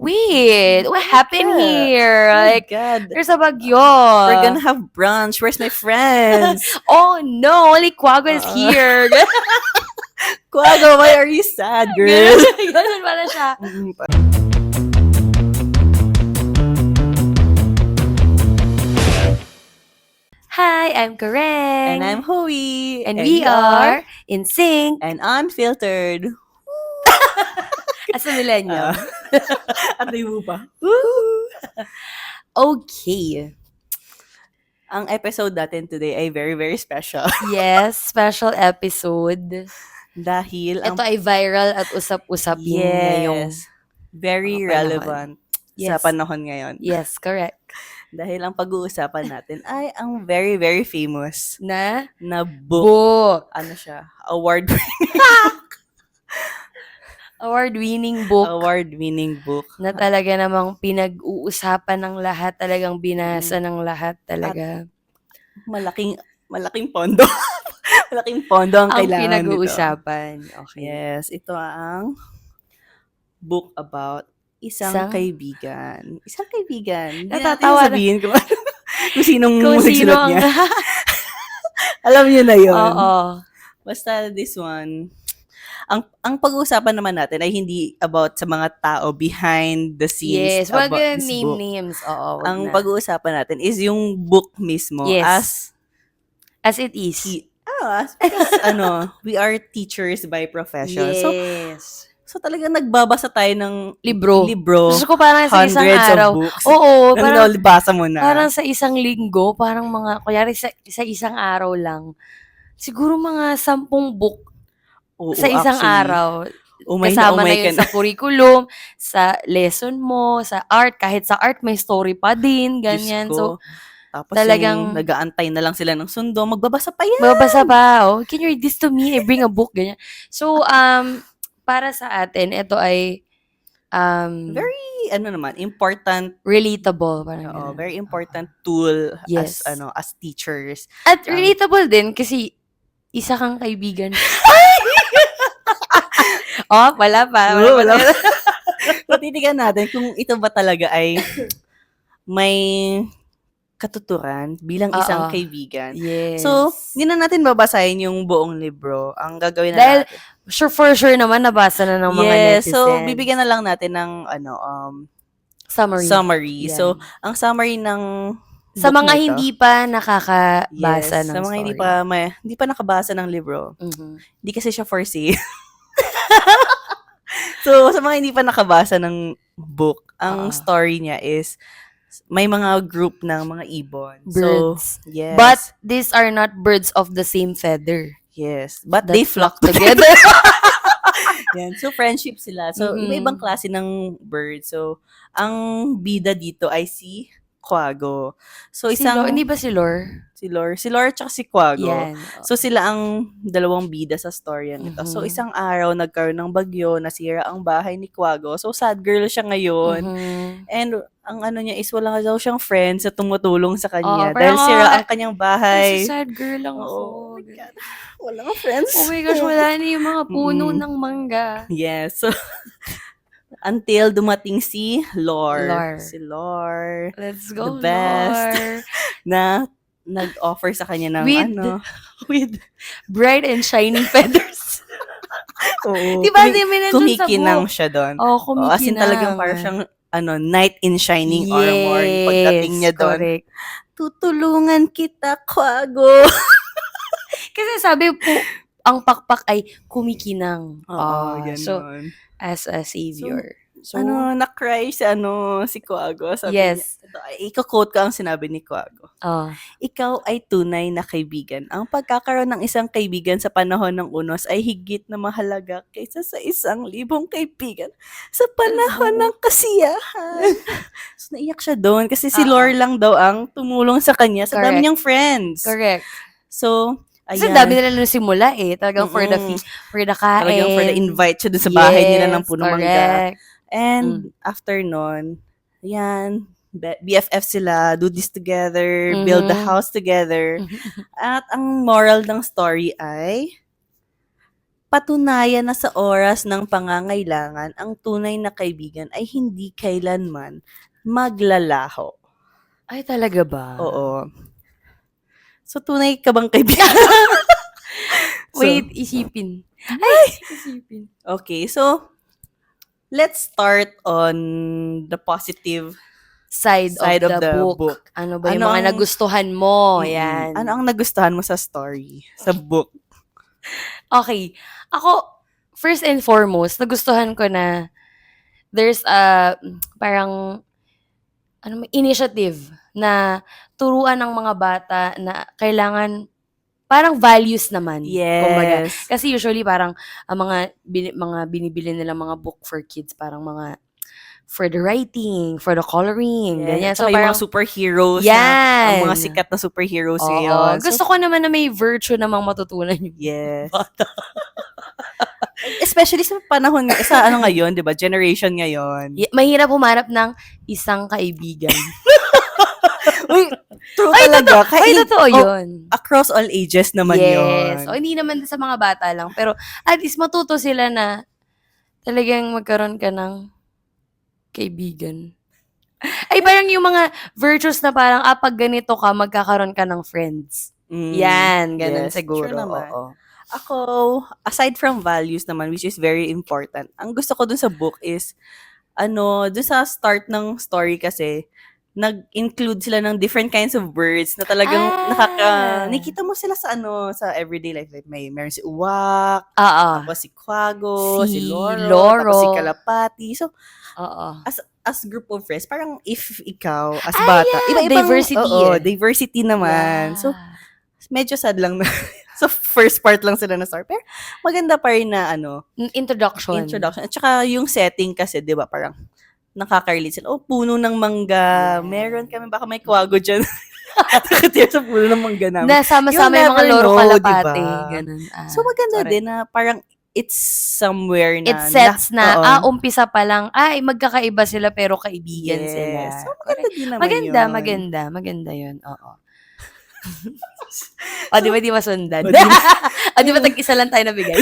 Wait, what happened God. here? Oh my Like, God. there's a bagyo. We're gonna have brunch. Where's my friends? Oh no, only Quago is here. Quago, why are you sad, girl? Ganun pala siya. Hi, I'm Kareng. And I'm Hoey. And we are in sync and unfiltered. as a millennial. At mo pa. Okay. Ang episode natin today ay very, very special. Yes, special episode. Dahil Ito ay viral at usap-usapin ngayong. very mga panahon. relevant sa Yes. panahon ngayon. Yes, correct. Dahil ang pag-uusapan natin ay ang very, very famous Na na book. book. Ano siya? Award Award-winning book. Award-winning book. Na talaga namang pinag-uusapan ng lahat, talagang binasa ng lahat talaga. Malaking pondo. Malaking pondo ang kailangan nito. Pinag-uusapan. Okay. Yes, ito ang book about isang kaibigan. Isang kaibigan. Hindi Natatawa natin sabihin kung sinong Kung sino nagsulat ang... niya. Alam niyo na yun. Oo. Basta this one, ang pag-uusapan naman natin ay hindi about sa mga tao behind the scenes Yes, wag about this name book. names. Oo, wag Ang na. pag-uusapan natin is yung book mismo. Yes. As it is. Because, we are teachers by profession. Yes. So talagang nagbabasa tayo ng Libro. Gusto ko parang sa isang hundreds araw. of books. Oo, parang basa mo na. Parang sa isang linggo, parang kunyari sa isang araw lang, siguro mga 10 book sa isang araw. Kasama na yun sa curriculum, sa lesson mo, sa art. Kahit sa art, may story pa din, ganyan. So, tapos talagang nag-aantay na lang sila ng sundo, magbabasa pa yan. Magbabasa pa. Oh, can you read this to me? I bring a book, ganyan. So, para sa atin, ito ay very important, relatable, parang very important tool Yes. as teachers. At relatable din kasi isa kang kaibigan. Wala pa. Wala. Patitigan natin kung ito ba talaga ay may katuturan bilang isang kaibigan. Yes. So, hindi na natin babasahin yung buong libro. Ang gagawin na Dahil, natin. for sure naman, nabasa na ng mga netizens. So, bibigyan na lang natin ng, summary. Yan. So, ang summary ng Sa book mga na ito, hindi pa nakakabasa ng sa mga story. hindi pa nakabasa ng libro, Mhm. hindi kasi siya for sale. So, sa mga hindi pa nakabasa ng book, ang story niya is may mga group ng mga ibon. Birds. So, yes. But these are not birds of the same feather. Yes. But That they flock together. together. Yan. So, friendship sila. So, Mhm. iba-ibang klase ng bird. So, ang bida dito ay si Quago. So, Hindi ba si Lore? Si Lore at si Quago. Yan. So, sila ang dalawang bida sa storya nito. So, isang araw, nagkaroon ng bagyo, nasira ang bahay ni Quago. So, sad girl siya ngayon. Mhm. And, ang niya is, wala daw siyang friends na tumutulong sa kanya. Oo, dahil parang, sira ang kanyang bahay. Ay, so sad girl lang ako. Oh my God. Wala kang friends. Oh my gosh, wala na yung mga puno Mm-mm. ng mangga. Yes. So, until dumating si Lore. Lore. Si Lore. Let's go, The best. Lore. Na nag-offer sa kanya ng With bright and shiny feathers. Oo. Diba, di minention sa Kumikinang book? siya doon. Kumikinang. As in talagang parang siyang knight in shining armor. Pagdating niya doon. Correct. Tutulungan kita, Quago. Kasi sabi po, ang pakpak ay kumikinang. Ganun. So, as a savior. So, na-cry si Quago. Sabi yes. niya, iko-quote ko ang sinabi ni Quago. Ikaw ay tunay na kaibigan. Ang pagkakaroon ng isang kaibigan sa panahon ng unos ay higit na mahalaga kaysa sa 1,000 kaibigan sa panahon ng kasiyahan. So, naiyak siya doon kasi si Lore lang daw ang tumulong sa kanya sa dami niyang friends. Correct. So, Kasi ayan. dami nila nung simula talagang for the kain. Talagang for the invite siya doon sa bahay nila ng puno mangga. Correct. And after nun, ayan, BFF sila, do this together, build the house together. At ang moral ng story ay, patunayan na sa oras ng pangangailangan, ang tunay na kaibigan ay hindi kailanman maglalaho. Ay, talaga ba? Oo. So, tunay ka bang kaibigan? Wait, isipin. Ay, isipin. Okay, so, let's start on the positive Side of the book. Ano ba yung mga nagustuhan mo? Yan. Ano ang nagustuhan mo sa story, sa book? Okay. Ako, first and foremost, nagustuhan ko na there's a parang initiative na turuan ng mga bata na kailangan parang values naman. Kumbaga. Yes. Kasi usually parang ang mga binibili nilang mga book for kids, parang mga for the writing, for the coloring, ganyan. So, So, parang parang, mga superheroes. yan. Ang mga sikat na superheroes Oo. ngayon. So, Gusto ko naman na may virtue namang matutunan yung yes. Especially sa panahon, sa ano ngayon, di ba? Generation ngayon. Mahirap humanap ng isang kaibigan. Uy, true talaga. Ay, totoo yun. Across all ages naman yun. Yes. O, hindi naman sa mga bata lang. Pero, at least matuto sila na talagang magkaroon ka ng kaibigan. Ay, parang yung mga virtues na parang, pag ganito ka, magkakaroon ka ng friends. Yan, ganun yes, siguro. true naman. Oo. Ako, aside from values naman, which is very important, ang gusto ko dun sa book is, dun sa start ng story kasi, nag-include sila ng different kinds of birds na talagang nakita mo sila sa sa everyday life. Like, meron si Uwak, tapos si Quago, si Loro, tapos si Kalapati. So, as group of friends, parang if ikaw, as bata, iba-ibang, diversity naman. Yeah. So, medyo sad lang na, so first part lang sila na story. Pero maganda pa rin na Introduction. At saka yung setting kasi, di ba, parang nakaka-relate sila. Puno ng mangga. Yes. Meron kami, baka may Quago dyan. Nakatira sa puno ng mangga namin. Nasama-sama yung mga Loro Kalapate. Diba? Ganun. So maganda din na parang it's somewhere na. It sets na, umpisa pa lang, magkakaiba sila pero kaibigan sila. So maganda din naman Maganda yun. Oo. Di ba di masundan? Di ba tag-isa lang tayo nabigay?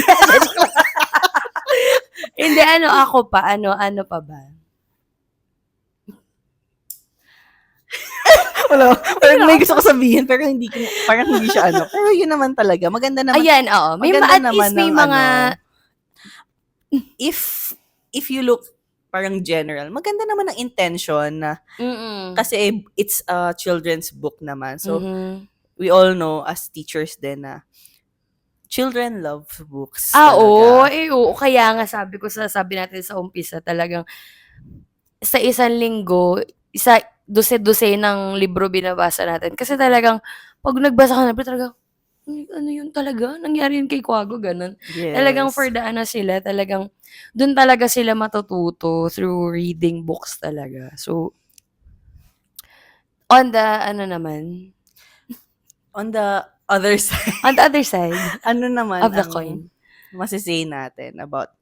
Hindi, ako pa. Ano pa ba? Wala. Parang may gusto ko sabihin, pero parang hindi siya Pero yun naman talaga. Maganda naman. Ayan, oo. At least may mga... If you look parang general, maganda naman ang intention na kasi it's a children's book naman. So, we all know as teachers din na children love books. Oo. Kaya nga sabi natin sa umpisa talagang sa isang linggo, dose-dose ng libro binabasa natin. Kasi talagang, pag nagbasa ka na, talagang, ano yun talaga? Nangyari yun kay Quago, ganun. Yes. Talagang for the sila, talagang, dun talaga sila matututo through reading books talaga. So, on the, naman? On the other side. On the other side. Naman? Of the coin. Masisay natin about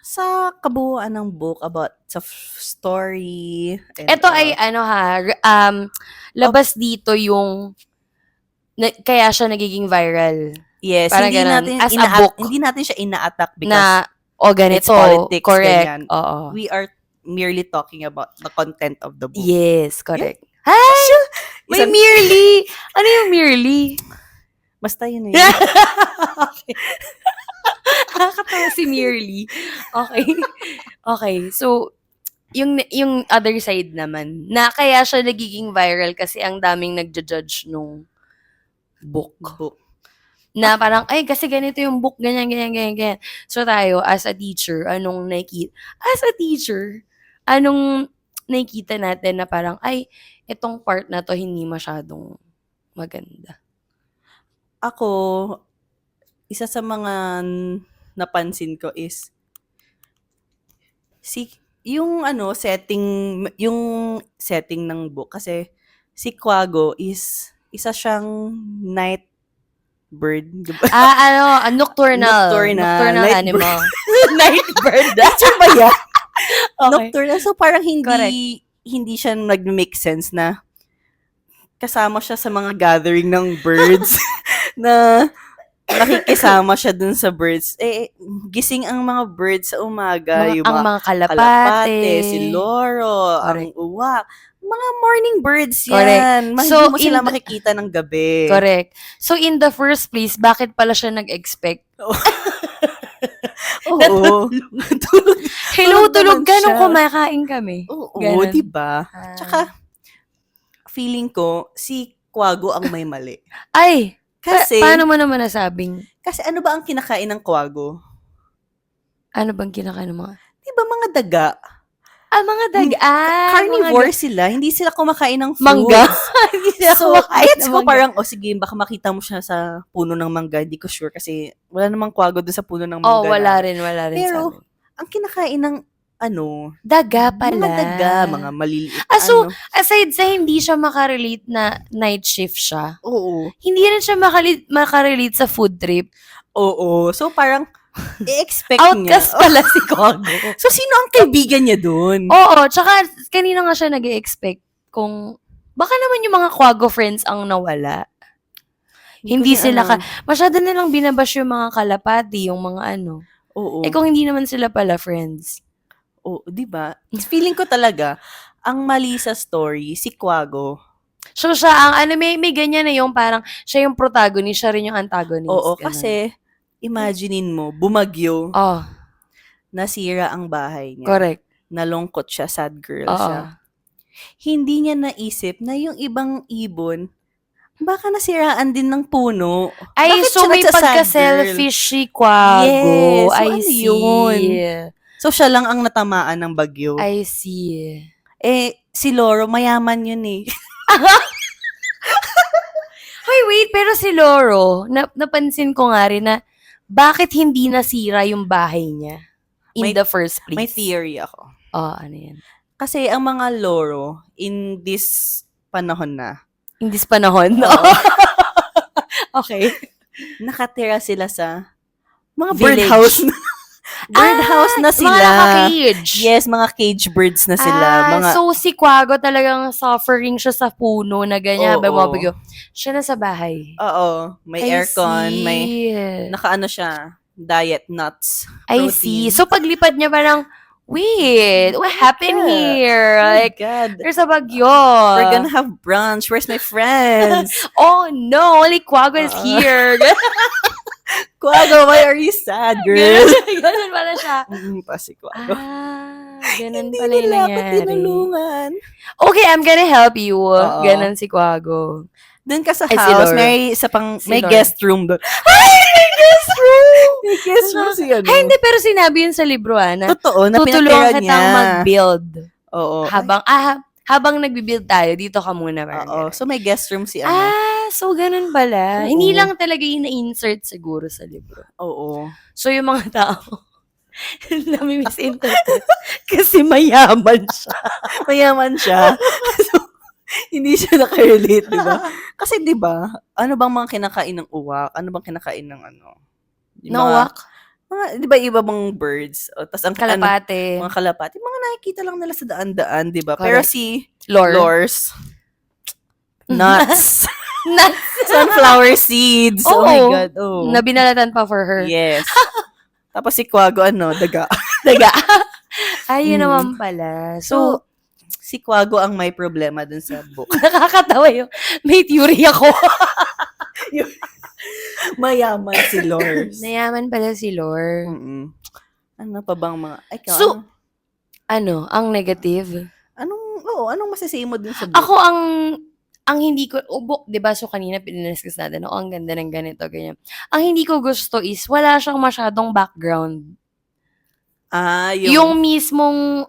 sa kabuuan ng book, about sa story. Ito ay labas dito yung kaya siya nagiging viral. Yes, parang hindi ganun, natin as a book. Hindi natin siya ina-attack because na ganito, it's politics. Correct. Ganyan. We are merely talking about the content of the book. Yes, correct. Hi! May merely! Ano yung merely? Basta yun Okay. Nakakatawa si merely. Okay. Okay. So, yung other side naman, na kaya siya nagiging viral kasi ang daming nagja-judge nung book. Na parang, kasi ganito yung book, ganyan. So, tayo, as a teacher, anong nakikita natin na parang, itong part na to hindi masyadong maganda? Ako, isa sa mga napansin ko is yung setting ng book kasi si Quago is isa siyang night bird. Diba? Nocturnal animal. Night bird. Nature ba yan? Okay. Nocturnal. So parang hindi siya nag-make sense na kasama siya sa mga gathering ng birds na nakikisama siya dun sa birds. Gising ang mga birds sa umaga. Yung ang mga kalapate, si Loro, Correct. ang uwak. Mga morning birds Correct. yan. So, Hindi mo sila makikita ng gabi. Correct. So, in the first place, bakit pala siya nag-expect? Oo. Hello, tulog naman ka nung siya. kumakain kami. Oo, diba? Tsaka, feeling ko, si Quago ang may mali. Ay! Kasi, paano mo naman nasabing? Kasi ano ba ang kinakain ng Quago? Ano bang kinakain ng mga? Diba mga daga? Mga daga. Carnivore sila. Hindi sila kumakain ng fruits. Mangga? Hindi sila So, kumakain gets ng ko mangga. parang, sige, baka makita mo siya sa puno ng mangga. Hindi ko sure kasi wala namang Quago doon sa puno ng mangga. Wala rin Pero, sa amin. ang kinakain ng daga pala. Mga daga, mga maliliit. So, aside sa hindi siya makarelate na night shift siya, oo. Hindi rin siya makarelate sa food trip. Oo. So, parang, i-expect Outcast niya. pala si Quago. So, sino ang kaibigan niya doon? Oo, tsaka kanina nga siya nag-expect kung baka naman yung mga Quago friends ang nawala. Hindi sila masyado nilang binabash yung mga kalapati, yung mga ano. Oo. Kung hindi naman sila pala friends. Oo, diba? Feeling ko talaga, ang mali sa story, si Quago. So, siya ang, may ganyan na yung parang, siya yung protagonist, siya rin yung antagonist. Oo, ganun. kasi, imaginein mo, bumagyo, nasira ang bahay niya. Correct. Nalungkot siya, sad girl Oo. siya. Hindi niya naisip na yung ibang ibon, baka nasiraan din ng puno. Ay, Bakit so siya may nagsa-sad pagka-selfish si Quago. Yes, so I ano see. yun? So, siya lang ang natamaan ng bagyo. I see. Si Loro, mayaman yun eh. Hoy, wait, pero si Loro, napansin ko nga rin na bakit hindi nasira yung bahay niya in the first place? May theory ako. Ano yan? Kasi ang mga Loro, in this panahon na. In this panahon? Okay. Nakatira sila sa mga Village. birdhouse. Birdhouse na sila. Mga naka-cage. Yes, mga cage birds na sila. So si Quago talagang suffering siya sa puno na ganyan. Oo. Siya na sa bahay. Oo. May aircon, may nakaano siya, diet nuts. I see. So paglipad niya parang, wait, what happened here? Oh my Like, God. there's a bagyo. We're gonna have brunch. Where's my friends? Oh no, only Quago is here. Quago, why are you sad, girl? Ganun pala siya. Pa si Quago. Ganun Hindi pala yung nila ako nangyari. tinulungan. Okay, I'm gonna help you. Ganun si Quago. Doon ka sa Ay, si house, Loro. may Loro. guest room doon. Ay, may guest room! May guest room si ano. Ay, hindi, pero sinabi yun sa libro, na Totoo, na tutulungan pinatira niya. kitang mag-build. Oo. Habang nagbi-build tayo, dito ka muna. Oo. So, may guest room si ano. So ganun pala. Oo. Hindi lang talaga yung na-insert siguro sa libro. Oo. So yung mga tao, nami-misinterpret kasi mayaman siya. Mayaman siya. So, hindi siya nakarelate, di ba? Kasi, di ba, ano bang mga kinakain ng uwak? Ano bang kinakain ng ano? Nawak? Di ba, iba bang birds? Tas ang Kalapate. mga kalapate. Mga nakikita lang nila sa daan-daan, di ba? Pero si Lors, nuts. Nuts. Sunflower seeds. Oh my God. Oh. Nabinalatan pa for her. Yes. Tapos si Quago, daga. Daga. Ay, yun naman pala. So, si Quago ang may problema dun sa book. nakakatawa yung may theory ako. Mayaman si Lors. Nayaman pala si Lor. Ano pa bang mga... So, ang negative? Anong masasay mo dun sa book? Ako ang hindi ko, di ba, so kanina pinidiscuss natin, ang ganda ng ganito, ganyan. Ang hindi ko gusto is, wala siyang masyadong background. Yung mismong,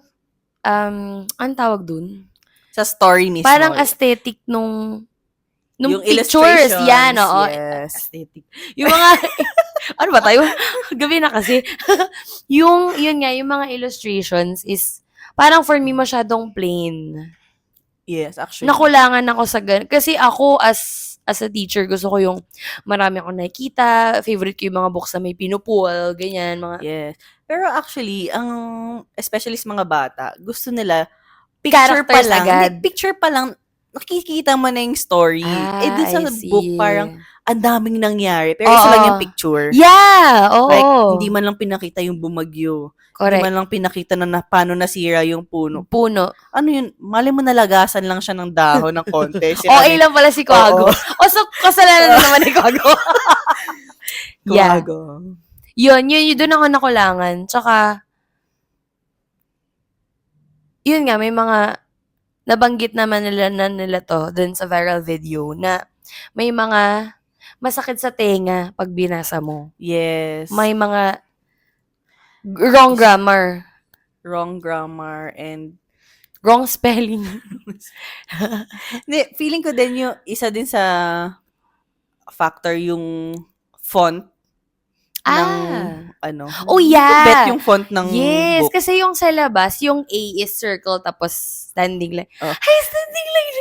anong tawag dun? Sa story mismo. Parang aesthetic nung yung pictures, yan, oo. Yes. Aesthetic. Yung mga, ano ba tayo? Gabi na kasi. yun nga, yung mga illustrations is, parang for me, masyadong plain. Yes, actually. Nakulangan ako sa ganun. Kasi ako, as a teacher, gusto ko yung marami akong nakikita. Favorite ko yung mga books na may pinupul, ganyan. Yes. Pero actually, especially sa mga bata, gusto nila, picture pa lang. Picture pa lang, nakikita mo na yung story. Dun sa book, parang, ang daming nangyari. Pero isa lang yung picture. Yeah! Oo. Like, hindi man lang pinakita yung bumagyo. Correct. Hindi man lang pinakita na paano nasira yung puno. Ano yun? Mali mo nalagasan lang siya ng dahon ng konti. Lang pala si Kwago. So, kasalanan na naman ni Kwago. Yeah. Kwago. Yun, doon ako nakulangan. Tsaka, yun nga, may mga, nabanggit naman nila to dun sa viral video na may mga masakit sa tenga pag binasa mo. Yes. May mga wrong grammar. Wrong grammar and wrong spelling. Feeling ko din yung isa din sa factor yung font ng Oh, yeah. Bet yung font ng yes, book. kasi yung sa labas, yung A is circle tapos standing line. Ay, standing line.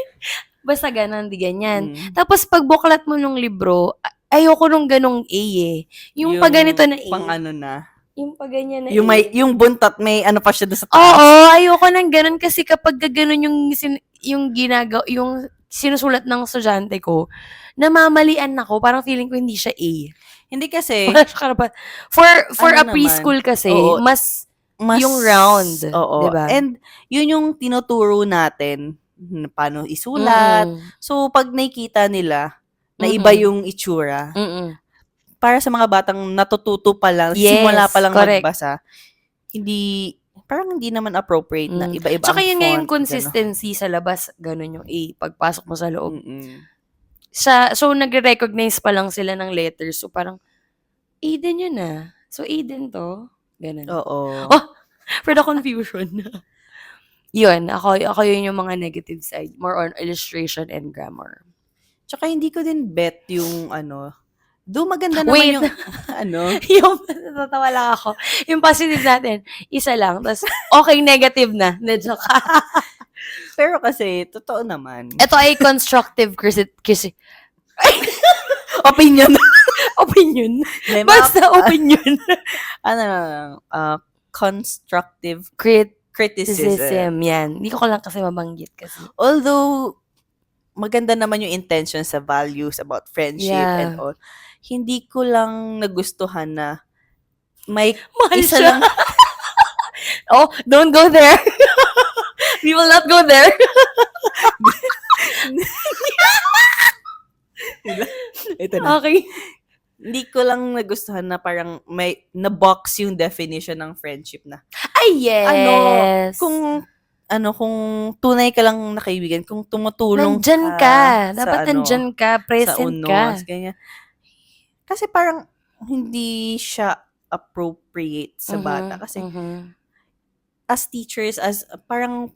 Basta ganun, di ganyan. Tapos pag buklat mo nung libro, ayoko nung ganong A eh. Yung pag ganito na A. Pang ano na. Yung pag ganyan na yung A. Yung buntot, may ano pa siya doon sa taas. Oo, ayoko nang ganun kasi kapag ganun yung sinusulat ng estudyante ko, namamalian ako, parang feeling ko hindi siya A. Hindi kasi. For a preschool kasi, mas yung round. Oo. Diba? And yun yung tinuturo natin paano isulat. So, pag nakikita nila na iba yung itsura, para sa mga batang natututo pa lang, simula pa lang magbasa, parang hindi naman appropriate na iba-iba ang font. Tsaka yun nga yung consistency sa labas, ganun yung A, pagpasok mo sa loob. So, nagre-recognize pa lang sila ng letters. So, parang, A din yun ah. So, A din to. Ganun. Oo. For the confusion. Yun, ako yun yung mga negative side. More on illustration and grammar. Tsaka hindi ko din bet yung maganda naman yung yung natatawa lang ako. Yung positive natin, isa lang. Tapos, okay, negative na. Joke. Pero kasi, totoo naman. Ito ay constructive kasi opinion. Opinion. Basta opinion. Constructive criticism. Yan. Hindi ko lang kasi mabanggit kasi. Although, maganda naman yung intention sa values about friendship and all. Hindi ko lang nagustuhan na may mahal isa siya. lang. Don't go there. We will not go there. Ito na. Okay. Hindi ko lang nagustuhan na parang may na-box yung definition ng friendship na. Ay, yes. Kung tunay ka lang na kaibigan, kung tumutulong nandyan ka. Dapat nandyan ka, present ka. Ganyan. Kasi parang hindi siya appropriate sa bata. Kasi as teachers, parang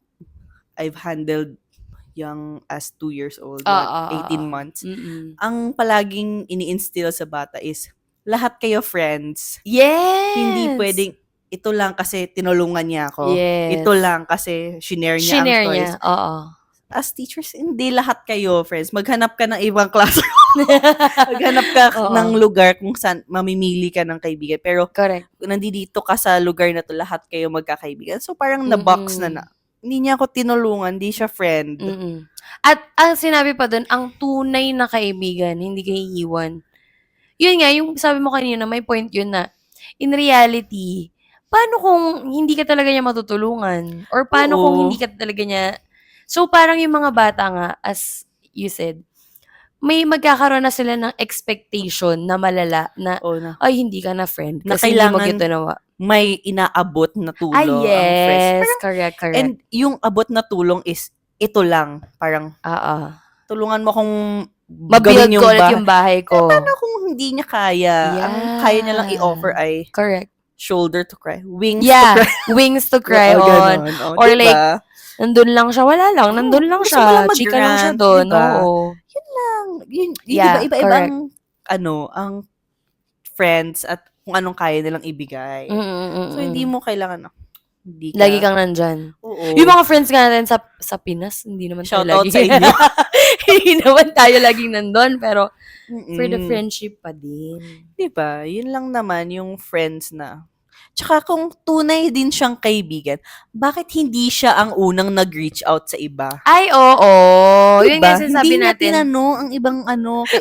I've handled young as 2 years old, 18 months. Ang palaging ini-instill sa bata is, lahat kayo friends. Yes! Hindi pwedeng, ito lang kasi tinulungan niya ako. Yes. Ito lang kasi shinare niya ang toys. As teachers, hindi lahat kayo friends. Maghanap ka ng ibang classroom. Maghanap ka ng lugar kung saan mamimili ka ng kaibigan. Pero, correct. Nandito ka sa lugar na to, lahat kayo magkakaibigan. So, parang na-box na. Hindi niya ako tinulungan, hindi siya friend. At ang sinabi pa doon, ang tunay na kaibigan, hindi kayo iiwan. Yun nga, yung sabi mo kanina, may point yun na, in reality, paano kung hindi ka talaga niya matutulungan? Or paano kung hindi ka talaga niya... So, parang yung mga bata nga, as you said, may magkakaroon na sila ng expectation na malala na, ay, hindi ka na friend. Kasi hindi mo ginawa. May inaabot na tulong. Ay, yes. Correct. And yung abot na tulong is, ito lang. Parang, tulungan mo kung mabuild ko ulit yung bahay ko. Paano kung hindi niya kaya? Ang kaya niya lang i-offer ay, correct. Shoulder to cry. Wings to cry. Wings to cry on. Or diba? Like, nandun lang siya. Wala lang. Nandun lang siya. Chika lang siya doon. Diba? Yun lang. Iba-ibang, ang friends at kung anong kaya nilang ibigay. So, hindi mo kailangan, lagi kang nandyan. Oo. Yung mga friends nga natin sa Pinas, hindi naman tayo lagi. Shout out sa inyo. Hindi naman tayo laging nandun, pero for the friendship pa din. Diba? Yun lang naman yung friends na. Tsaka kung tunay din siyang kaibigan, bakit hindi siya ang unang nag-reach out sa iba? Ay, oo. Yun Diba? nga sinasabi Hindi niya natin. tinanong ang ibang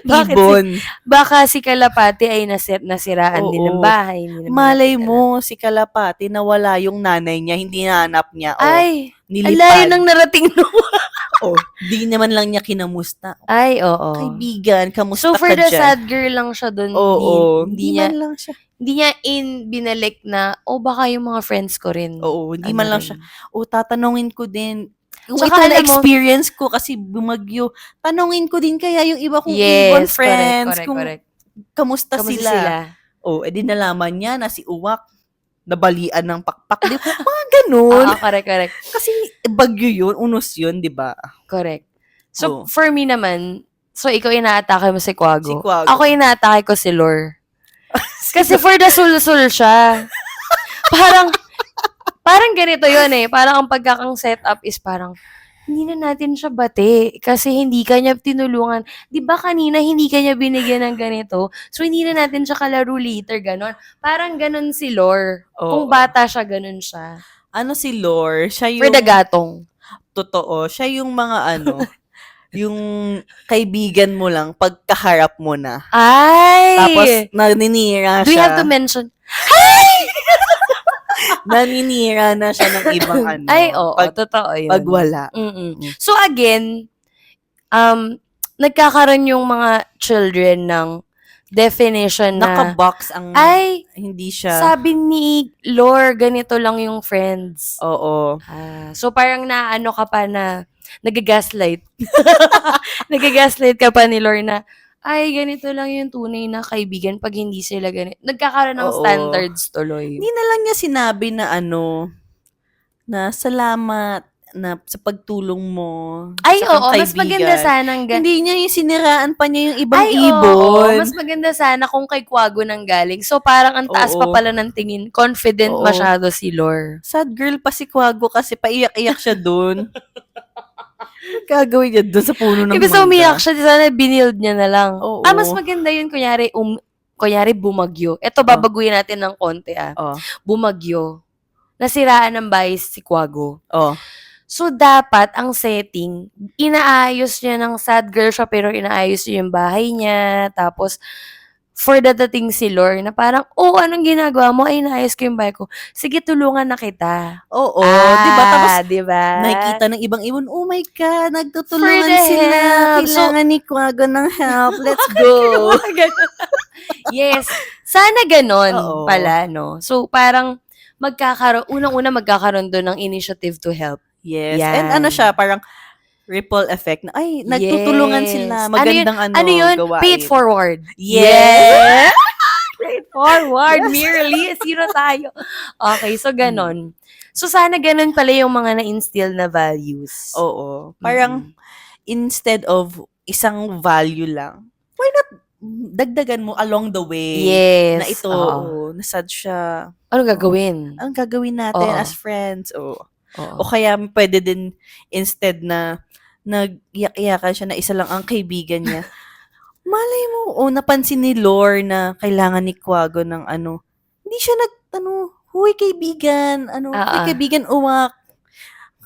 Bakit ibon. Baka si Kalapati ay nasiraan din ng Oo. bahay. Hindi naman Malay natin alam. mo, si Kalapati nawala yung nanay niya, hindi nahanap niya. Ay, nilipad. alayo nang narating no. Di naman lang niya kinamusta. Ay, oo. Kaibigan, kamusta So, for ka the dyan? sad girl lang siya dun. Oo, Hindi niya, man lang siya. hindi niya binalik na, baka yung mga friends ko rin. Oo, hindi man lang siya. Tatanungin ko din. Kung Tsaka ito alam mo- na-experience ko kasi bumagyo, tanungin ko din kaya yung iba kong Yes, ibon friends. correct. Kamusta Kamusta sila? Edi nalaman niya na si Uwak nabalian ng pakpak. Di ba? Mga ganun. Correct. Kasi bagyo yun, unos yun, di ba? Correct. So, for me naman, so ikaw inaatake mo si Quago. Si Quago. Ako inaatake ko si Lore. Kasi for the sul-sul siya. Parang ganito yun eh. Parang ang pagkakang setup is parang, hindi na natin siya bate kasi hindi kanya tinulungan. Di ba kanina hindi kanya binigyan ng ganito? So, hindi na natin siya kalaro later, ganon. Parang ganon si Lore. Kung bata siya, ganon siya. Si Lore? Siya yung... For the gatong. Totoo. Siya yung mga yung kaibigan mo lang pagkaharap mo na. Ay! Tapos, naninira siya. Do we have to mention? Naninira na siya ng ibang Ay, oo. Totoo yun. Pag wala. So, again, nagkakaroon yung mga children ng definition na Naka-box ang hindi siya. Sabi ni Lore, ganito lang yung friends. Oo. So, parang naano ka pa na nag-gaslight. Nag-gaslight ka pa ni Lore na, ay, ganito lang yung tunay na kaibigan pag hindi sila ganito. Nagkakaroon ng standards tuloy. Hindi na lang niya sinabi na na salamat na sa pagtulong mo. Ay, sa oo. kaibigan. Mas maganda sanang Hindi niya yung siniraan pa niya yung ibang Ay, ibon. Oo. Mas maganda sana kung kay Quago nang galing. So, parang ang taas pa pala ng tingin. Confident masyado si Lore. Sad girl pa si Quago kasi paiyak-iyak siya dun. Gagawin niya dun sa puno ng Ibig sabihin, umiyak siya. Sana binild niya na lang. Oo. Mas maganda yun. Kunyari bumagyo. Ito, babaguhin natin ng konti Bumagyo. Nasiraan ng bahay si Quago. So, dapat, ang setting, inaayos niya ng sad girl siya, pero inaayos niya yung bahay niya. Tapos, for dating si Lore, na parang, anong ginagawa mo? Ay, inaayos ko yung bahay ko. Sige, tulungan na kita. Oo, diba? Tapos, diba? nakikita ng ibang ibon, oh my God, For nagtutulungan the sila. help. Kailangan ni Quago ng help. Let's go. Yes. Sana ganon Oo. pala, no? So, parang, unang-una magkakaroon doon ng initiative to help. Yes. Yan. And siya, parang ripple effect na, ay, nagtutulungan sila. Magandang Ano yun? gawain. Pay it forward. Yes. Pay it forward. Merely. Sino tayo? Okay, so ganon. So, sana ganon pala yung mga na-instill na values. Oo. Parang, instead of isang value lang, why not dagdagan mo along the way? Yes. Na ito, nasad siya. Anong gagawin? Anong gagawin natin as friends? O kaya pwede din instead na nag-iyak-iyakan siya na isa lang ang kaibigan niya. Malay mo, napansin ni Lore na kailangan ni Quago ng hindi siya huy kaibigan, huy kaibigan Uwak.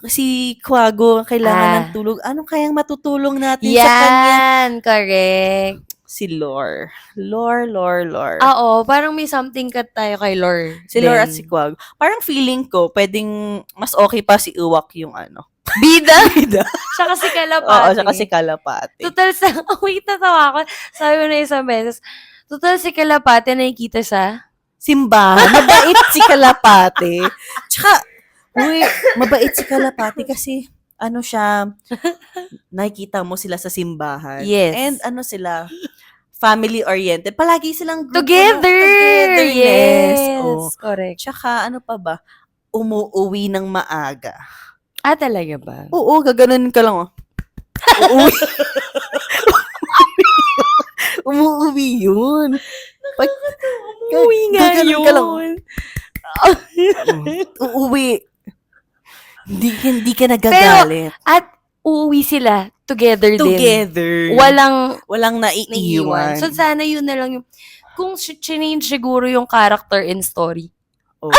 Si Quago kailangan ng tulog. Ano kayang matutulong natin sa kanya? Yan, correct. Si Lore. Lore. Oo, parang may something tayo kay Lore. Si Lore at si Quago. Parang feeling ko, pwedeng mas okay pa si Uwak yung Bida? Bida. Siya kasi Kalapati. Oo, siya kasi Kalapati. Total wait, natawa ko. Sabi ko na isang beses, total si Kalapati nakikita sa simbahan. Mabait si Kalapati. Tsaka, mabait si Kalapati kasi, siya, nakikita mo sila sa simbahan. Yes. And sila, family-oriented. Palagi silang group togetherness. Yes, correct. Tsaka, pa ba? Umuuwi ng maaga. Talaga ba? Oo, gaganon ka lang, Uuwi. Umuuwi yun. Umuwi nga yun. Ka lang. Uuwi. Hindi ka nagagalit. At uuwi sila together din. Walang naiiwan. So, sana yun na lang yung, kung change siguro yung character and story, Oh,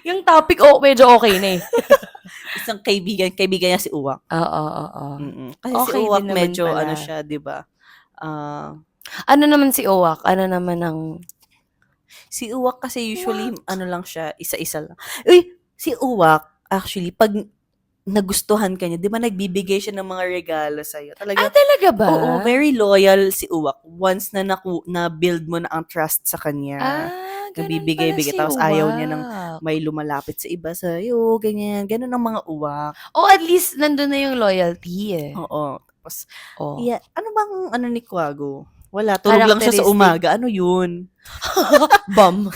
Yung topic, medyo okay na eh. isang kaibigan niya si Uwak. Oo. Kasi si Okay Uwak din naman medyo pala. ano siya, 'di ba? Ano naman si Uwak? Ano naman ang... Si Uwak kasi usually ano lang siya, isa-isa lang. Uy, si Uwak actually pag nagustuhan ka niya, 'di ba nagbibigay siya ng mga regalo sa iyo. Talagang talaga ba? oo, very loyal si Uwak. Once na na-build mo na ang trust sa kanya, Ganun pala nabibigay-bigay si tapos ayaw niya ng Uwak. may lumalapit sa iba sa iyo, ganyan. Ganun ang mga Uwak. At least nandun na yung loyalty eh. Oo. Tapos, Oh. ano bang ano ni Kwago? Wala, tulog lang siya sa Characteristic. umaga. Ano yun? Bum.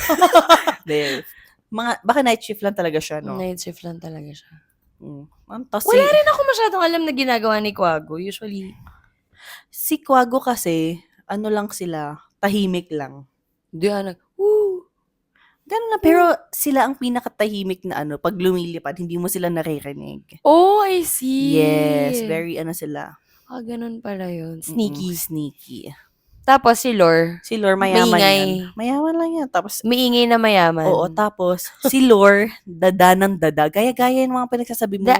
Baka night shift lang talaga siya, no? Night shift lang talaga siya. Wala rin ako masyadong alam na ginagawa ni Kwago. Usually, si Kwago kasi, ano lang sila, tahimik lang. di woo! Ganun lang, pero sila ang pinakatahimik na ano, pag lumilipad, hindi mo sila naririnig. Oh, I see. Yes, very ano sila. Ganun pala yun. Sneaky. Sneaky. Tapos si Lore. Si Lore, mayaman Maingay. yan. Mayaman lang yan. Tapos, Maingay na mayaman. oo, tapos, si Lore, dada ng dada. Gaya-gaya yung mga pinagsasabi mo.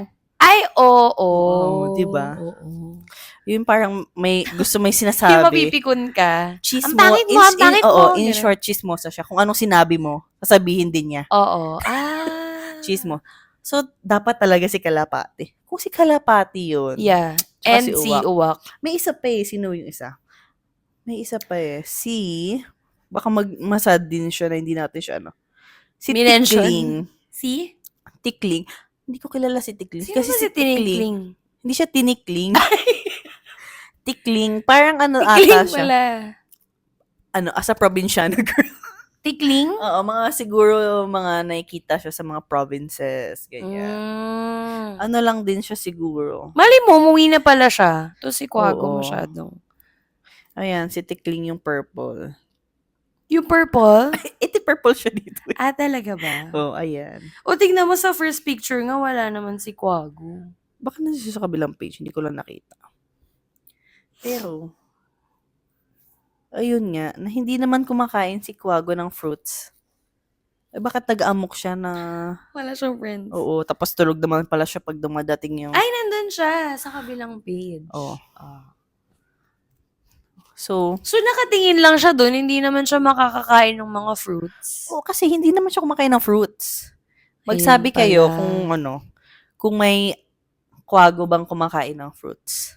Oo. Oo, diba? Oo. Yung parang may sinasabi. Yung mapipikon ka. Chismo, ang pangit mo. Oo, in short, chismosa siya. Kung anong sinabi mo, sasabihin din niya. Oo. Chismo. So, dapat talaga si Kalapati. Kung si Kalapati yun. Yeah. Tsaka And si Uwak. May isa pa eh. Sino yung isa? May isa pa eh. Baka masad din siya na hindi natin siya, ano. Si Tikling. Si? Tikling. Hindi ko kilala si Tikling. Sino Kasi ba si Tinikling? Hindi siya Tinikling. Tikling. Parang ano Tikling ata siya. pala. Ano, as a probinsyano girl. Tikling? Oo, siguro mga nakikita siya sa mga provinces, ganyan. Ano lang din siya siguro. Mali mo, umuwi na pala siya. To si Kwago Oo. masyadong. Ayan, si Tikling yung purple. Yung purple? Iti purple siya dito. Talaga ba? Ayan. Tignan mo sa first picture nga, wala naman si Kwago. Baka nasa sa kabilang page, hindi ko lang nakita. Pero, ayun nga, na hindi naman kumakain si Kwago ng fruits. Baka taga-amok siya na... Wala siyang friends. Oo, tapos tulog naman pala siya pag dumadating yung... Nandun siya sa kabilang page. Oo. So, nakatingin lang siya doon, hindi naman siya makakakain ng mga fruits. kasi hindi naman siya kumakain ng fruits. Magsabi kayo kung may Kwago bang kumakain ng fruits.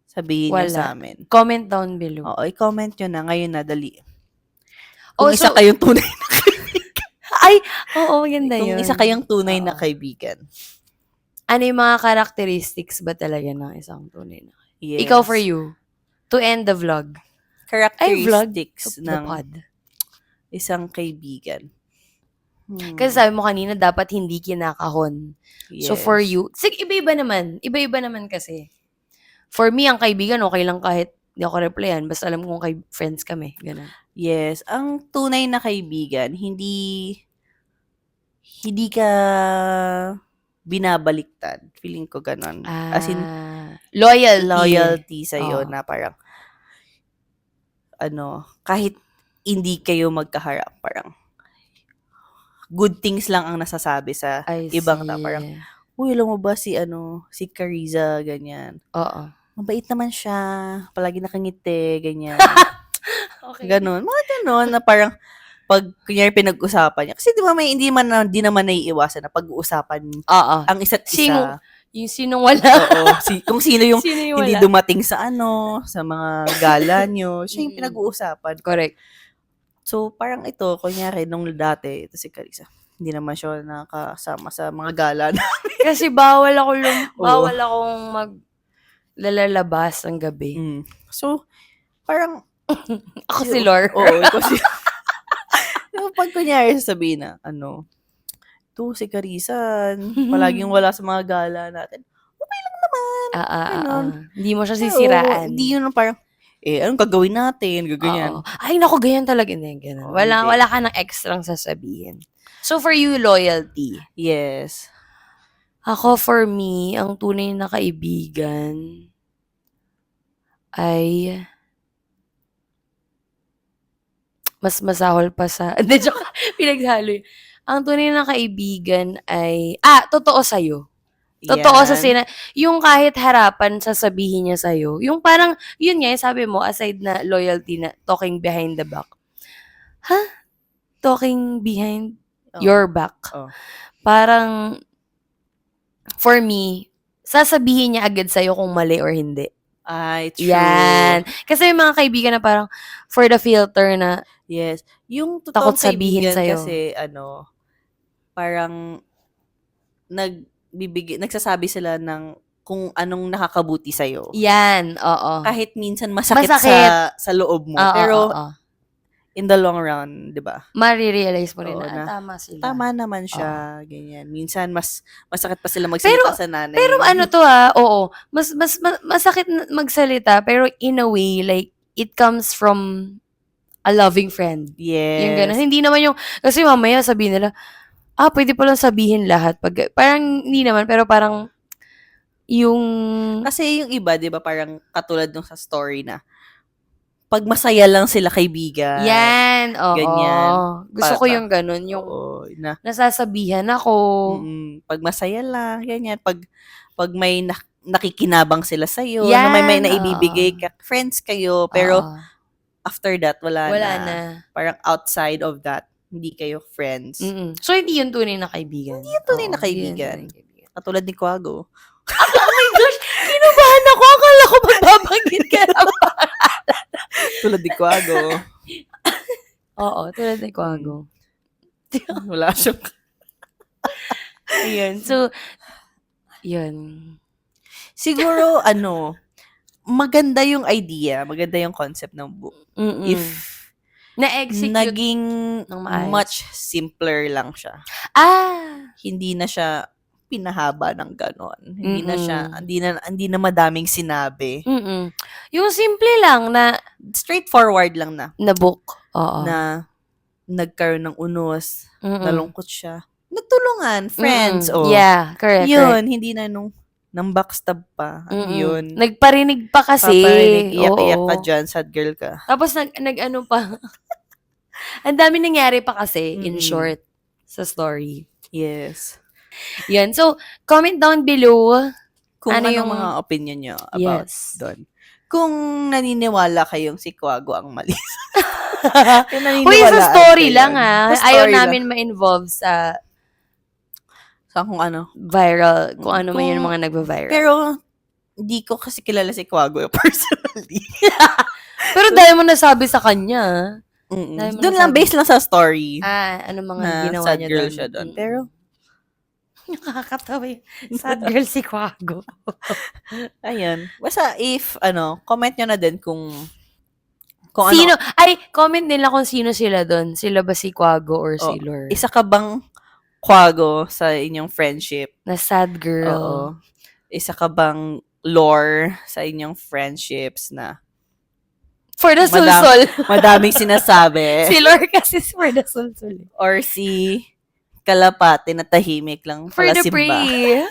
Sabihin niyo sa amin. Comment down below. Oo, i-comment nyo na. Ngayon na, dali. Kung isa kayong tunay na kaibigan. Maganda yun. Kung isa kayong tunay na kaibigan. Ano yung mga characteristics ba talaga ng isang tunay na kaibigan? Yes. Ikaw for you. To end the vlog. Characteristics The ng pod. isang kaibigan. Kasi sabi mo kanina, dapat hindi kinakahon. Yes. So for you, iba-iba naman. Iba-iba naman kasi. For me, ang kaibigan, okay lang kahit hindi ako replyan. Basta alam kong friends kami. Ganun. Yes. Ang tunay na kaibigan, hindi ka binabaliktad. Feeling ko ganun. As in, loyalty sa'yo na parang, kahit hindi kayo magkaharap, parang, good things lang ang nasasabi sa ibang na parang, uy, alam mo ba si Carriza, ganyan. Oo. Mabait naman siya, palagi nakangiti, ganyan. Okay. Ganon. Mga ganon na parang, pag kunyari pinag-usapan niya. Kasi di ba hindi naman naiiwasan na pag-uusapan ang isa't isa. Yung sinong wala. Oo. Kung sino yung hindi wala. dumating sa sa mga gala nyo, siya yung pinag-uusapan. Correct. So, parang ito, kunyari, nung dati, ito si Carissa, hindi naman siya nakasama sa mga gala na. Kasi bawal akong maglalabas ang gabi. So, parang, ako si Lore. Oo, ikaw si pag kunyari sabihin na, to si Carissa, palaging wala sa mga gala natin. Okay lang naman. Hindi mo siya sisiraan. Hindi yun parang, anong gagawin natin? Gaganyan. Ay, naku, ganyan talaga. Ganyan. Wala ka ng extrang sasabihin. So, for you, loyalty. Yes. Ako, for me, ang tunay na kaibigan ay mas masahol pa sa... Hindi, joke. Pinaghalo. Ang tunay na kaibigan ay, totoo sa'yo. Totoo sa Yan. yung kahit harapan sasabihin niya sa'yo. Yung parang, yun nga, yung sabi mo, aside na loyalty na talking behind the back. Talking behind your back. Oh. Parang, for me, sasabihin niya agad sa'yo kung mali or hindi. Ay, true. Yan. Kasi may mga kaibigan na parang, for the filter na, yes. Yung takot totoong sabihin kaibigan sa'yo. kasi, parang, nagsasabi sila ng kung anong nakakabuti sa'yo. Yan, oo. Kahit minsan masakit. sa loob mo. Oo, pero, oo. in the long run, di ba? Marirealize mo rin Oo, na tama sila. Tama naman siya, ganyan. Minsan, mas masakit pa sila magsalita sa nanay. Pero oo. Mas masakit magsalita, pero in a way, like, it comes from a loving friend. Yes. Yung gano'n. Hindi naman yung, kasi mamaya sabihin nila, pwede palang sabihin lahat. Parang, hindi naman, pero parang, yung... Kasi yung iba, di ba, parang katulad nung sa story na, pag masaya lang sila kaibigan. Yan, oo. Ganyan. Gusto ko yung ganun, yung nasasabihan ako. Pag masaya lang, ganyan. Pag may nakikinabang sila sa'yo, yan, na may naibibigay ka, friends kayo, pero after that, wala na. Parang outside of that, hindi kayo friends. So, hindi yun tunay na kaibigan. Hindi yun tunay na kaibigan. Katulad ni Quago. Oh my gosh! Kinabahan ako. Akala ko magbabanggit ka na pa. Tulad ni Quago. Oo, tulad ni Quago. Wala siyang... Ayun. So, yun. Siguro, maganda yung idea, maganda yung concept ng book. If na-execute naging much simpler lang siya. Hindi na siya pinahaba ng ganon. Hindi na madaming sinabi. Yung simple lang na straightforward lang na book. Oo. Na nagkaroon ng unos, nalungkot siya. Nagtulungan, friends. Yeah, correct. Yun, hindi na nang backstab pa. Yun. Nagparinig pa kasi. Iyak-iyak ka dyan, sad girl ka. Tapos nag-ano pa. Ang dami nangyari pa kasi, in short, sa story. Yes. Yan. So, comment down below kung ano yung mga opinion nyo about doon. Kung naniniwala kayong si Quago ang mali. Uy, sa story lang Ayaw namin ma-involve sa kung ano. Viral. Kung ano man yung mga nagva-viral. Pero, hindi ko kasi kilala si Quago personally. Pero dahil mo nasabi sa kanya. Doon lang, based lang sa story. Ano mga ginawa sad niya girl doon. siya doon. Pero, nakakatawa sad girl si Quago. Ayun. Basta if, comment nyo na din kung sino, comment nila kung sino sila doon. Sila ba si Quago or si Lore? Isa ka bang Quago sa inyong friendship? Na sad girl. Oo. Isa ka bang Lore sa inyong friendships na for the sulsol. Madaming sinasabi. Si Lore kasi for the sulsol. Or si Kalapate na tahimik lang for the prey.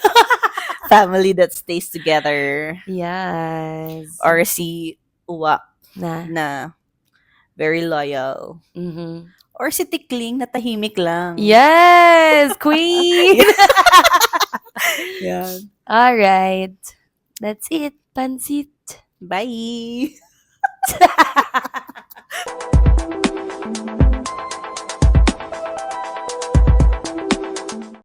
Family that stays together. Yes. Or si Uwak na very loyal. Or si Tikling na tahimik lang. Yes! Queen! Yan. Alright. That's it. Pansit. Bye!